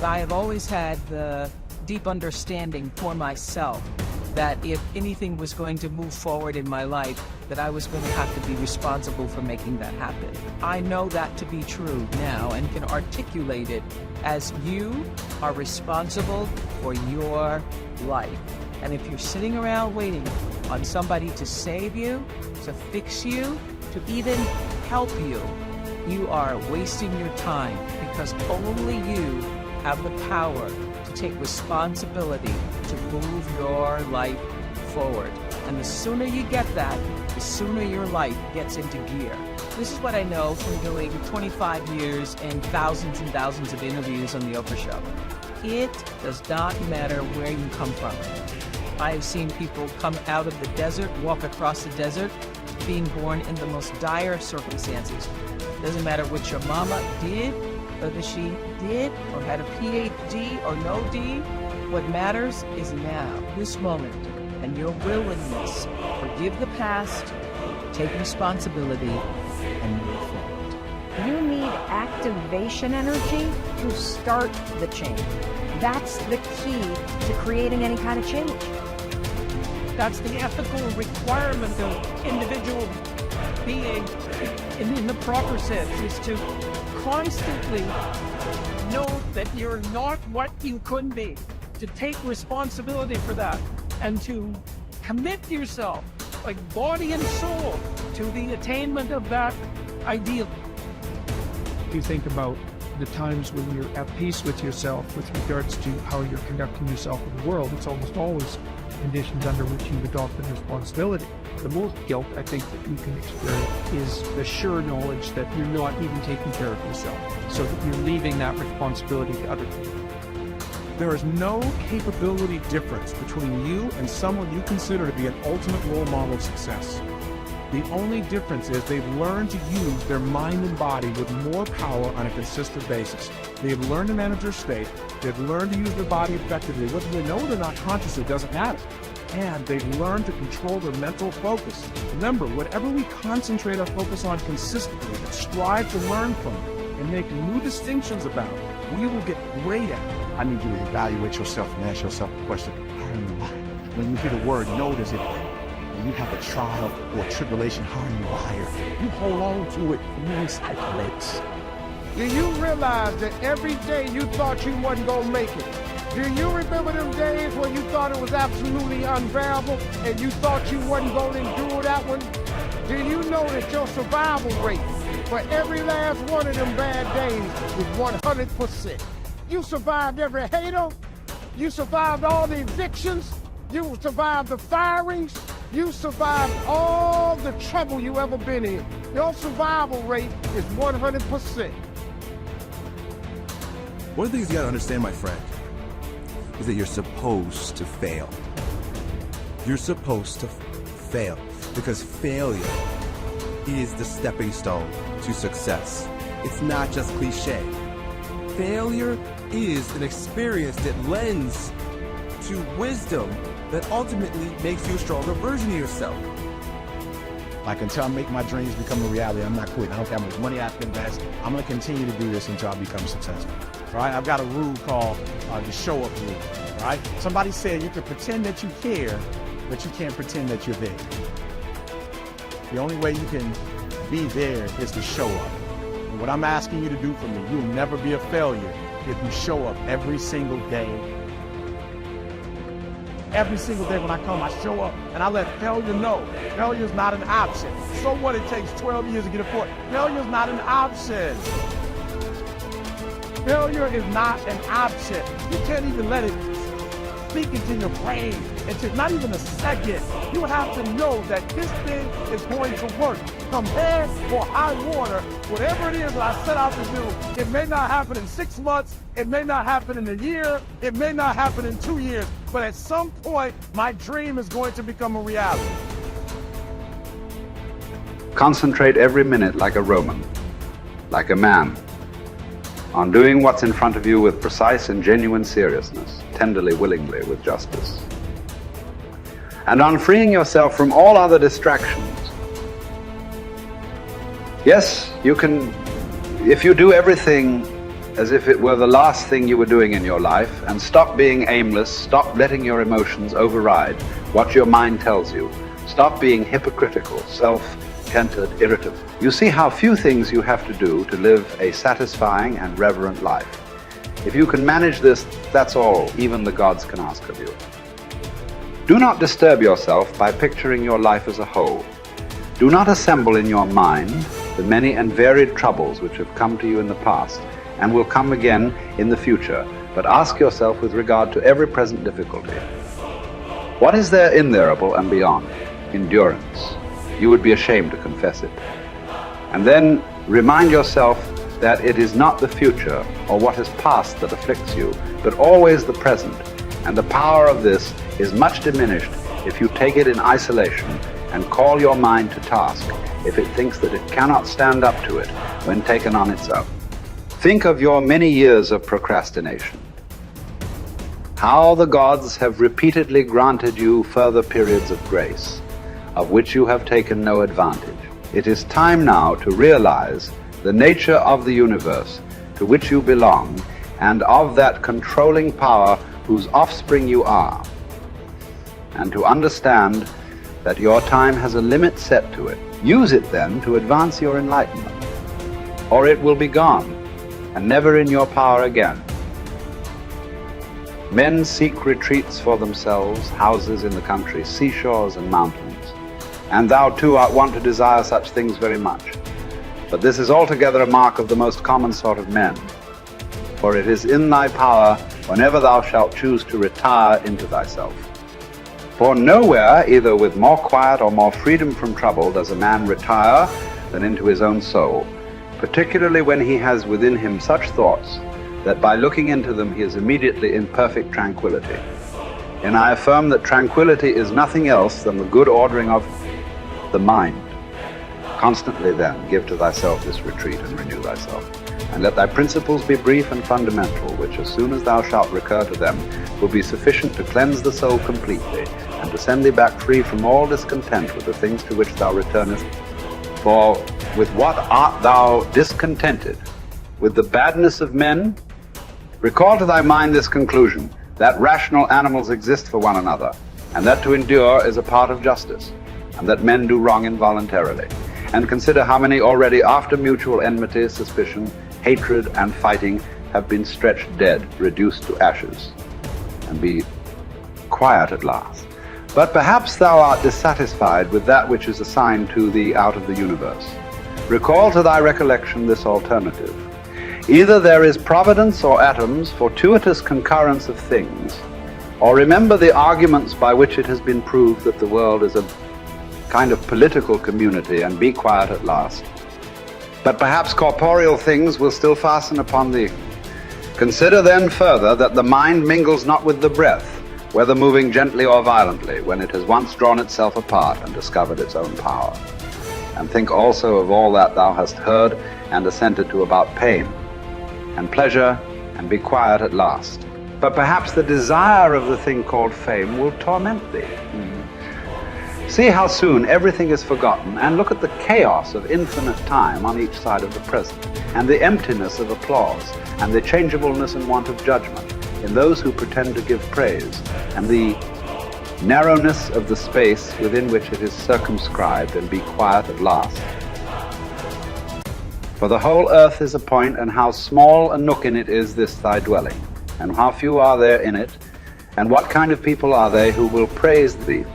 I have always had the deep understanding for myself that if anything was going to move forward in my life, that I was going to have to be responsible for making that happen. I know that to be true now and can articulate it as you are responsible for your life. And if you're sitting around waiting on somebody to save you, to fix you, to even help you, you are wasting your time, because only you have the power to take responsibility to move your life forward. And the sooner you get that, the sooner your life gets into gear. This is what I know from doing 25 years and thousands of interviews on the Oprah Show. It does not matter where you come from. I have seen people come out of the desert, walk across the desert, being born in the most dire circumstances. Doesn't matter what your mama did, whether she did or had a PhD or no D. What matters is now, this moment, and your willingness to forgive the past, take responsibility, and move forward. You need activation energy to start the change. That's the key to creating any kind of change. That's the ethical requirement of individual being in the proper sense, is to constantly know that you're not what you could be, to take responsibility for that, and to commit yourself, like body and soul, to the attainment of that ideal. If you think about the times when you're at peace with yourself with regards to how you're conducting yourself in the world, it's almost always conditions under which you've adopted responsibility. The most guilt I think that you can experience is the sure knowledge that you're not even taking care of yourself, so that you're leaving that responsibility to other people. There is no capability difference between you and someone you consider to be an ultimate role model of success. The only difference is they've learned to use their mind and body with more power on a consistent basis. They've learned to manage their state. They've learned to use their body effectively. Whether they know it or not consciously doesn't matter. And they've learned to control their mental focus. Remember, whatever we concentrate our focus on consistently and strive to learn from it and make new distinctions about it, we will get great at it. I need you to evaluate yourself and ask yourself the question, when you hear the word notice it, when you have a trial or tribulation, how are you wired? You hold on to it and you recycle it. Do you realize that every day you thought you wasn't going to make it? Do you remember them days when you thought it was absolutely unbearable and you thought you wasn't going to endure that one? Do you know that your survival rate for every last one of them bad days was 100%? You survived every hater. You survived all the evictions. You survived the firings. You survived all the trouble you ever been in. Your survival rate is 100%. One of the things you gotta understand, my friend, is that you're supposed to fail. You're supposed to fail, because failure is the stepping stone to success. It's not just cliche. Failure is an experience that lends to wisdom that ultimately makes you a stronger version of yourself. Like, until I make my dreams become a reality, I'm not quitting. I don't care how much money I can invest. I'm going to continue to do this until I become successful. All right? I've got a rule called the show up rule. All right? Somebody said you can pretend that you care, but you can't pretend that you're there. The only way you can be there is to show up. And what I'm asking you to do for me, you'll never be a failure if you show up every single day. Every single day when I come, I show up and I let failure know. Failure is not an option. So what, it takes 12 years to get a point. Failure is not an option. Failure is not an option. You can't even let it speak into your brain. It's not even a second. You have to know that this thing is going to work. Come bad or high water, whatever it is that I set out to do, it may not happen in 6 months, it may not happen in a year, it may not happen in 2 years, but at some point, my dream is going to become a reality. Concentrate every minute like a Roman, like a man, on doing what's in front of you with precise and genuine seriousness, tenderly, willingly, with justice. And on freeing yourself from all other distractions. Yes, you can, if you do everything as if it were the last thing you were doing in your life, and stop being aimless, stop letting your emotions override what your mind tells you. Stop being hypocritical, self-centered, irritable. You see how few things you have to do to live a satisfying and reverent life. If you can manage this, that's all even the gods can ask of you. Do not disturb yourself by picturing your life as a whole. Do not assemble in your mind the many and varied troubles which have come to you in the past and will come again in the future, but ask yourself with regard to every present difficulty, what is there innerable and beyond? Endurance. You would be ashamed to confess it. And then remind yourself that it is not the future or what is past that afflicts you, but always the present, and the power of this is much diminished if you take it in isolation and call your mind to task if it thinks that it cannot stand up to it when taken on its own. Think of your many years of procrastination. How the gods have repeatedly granted you further periods of grace, of which you have taken no advantage. It is time now to realize the nature of the universe to which you belong and of that controlling power whose offspring you are, and to understand that your time has a limit set to it. Use it then to advance your enlightenment, or it will be gone and never in your power again. Men seek retreats for themselves, houses in the country, seashores and mountains, and thou too art wont to desire such things very much. But this is altogether a mark of the most common sort of men, for it is in thy power whenever thou shalt choose to retire into thyself. For nowhere, either with more quiet or more freedom from trouble, does a man retire than into his own soul, particularly when he has within him such thoughts that by looking into them he is immediately in perfect tranquility. And I affirm that tranquility is nothing else than the good ordering of the mind. Constantly then give to thyself this retreat and renew thyself, and let thy principles be brief and fundamental, which as soon as thou shalt recur to them will be sufficient to cleanse the soul completely and to send thee back free from all discontent with the things to which thou returnest. For with what art thou discontented? With the badness of men? Recall to thy mind this conclusion, that rational animals exist for one another, and that to endure is a part of justice, and that men do wrong involuntarily. And consider how many already after mutual enmity, suspicion, hatred, and fighting have been stretched dead, reduced to ashes, and be quiet at last. But perhaps thou art dissatisfied with that which is assigned to thee out of the universe. Recall to thy recollection this alternative. Either there is providence or atoms, fortuitous concurrence of things, or remember the arguments by which it has been proved that the world is a kind of political community, and be quiet at last. But perhaps corporeal things will still fasten upon thee. Consider then further that the mind mingles not with the breath, whether moving gently or violently, when it has once drawn itself apart and discovered its own power. And think also of all that thou hast heard and assented to about pain and pleasure, and be quiet at last. But perhaps the desire of the thing called fame will torment thee. See how soon everything is forgotten, and look at the chaos of infinite time on each side of the present, and the emptiness of applause, and the changeableness and want of judgment in those who pretend to give praise, and the narrowness of the space within which it is circumscribed, and be quiet at last. For the whole earth is a point, and how small a nook in it is this thy dwelling, and how few are there in it, and what kind of people are they who will praise thee?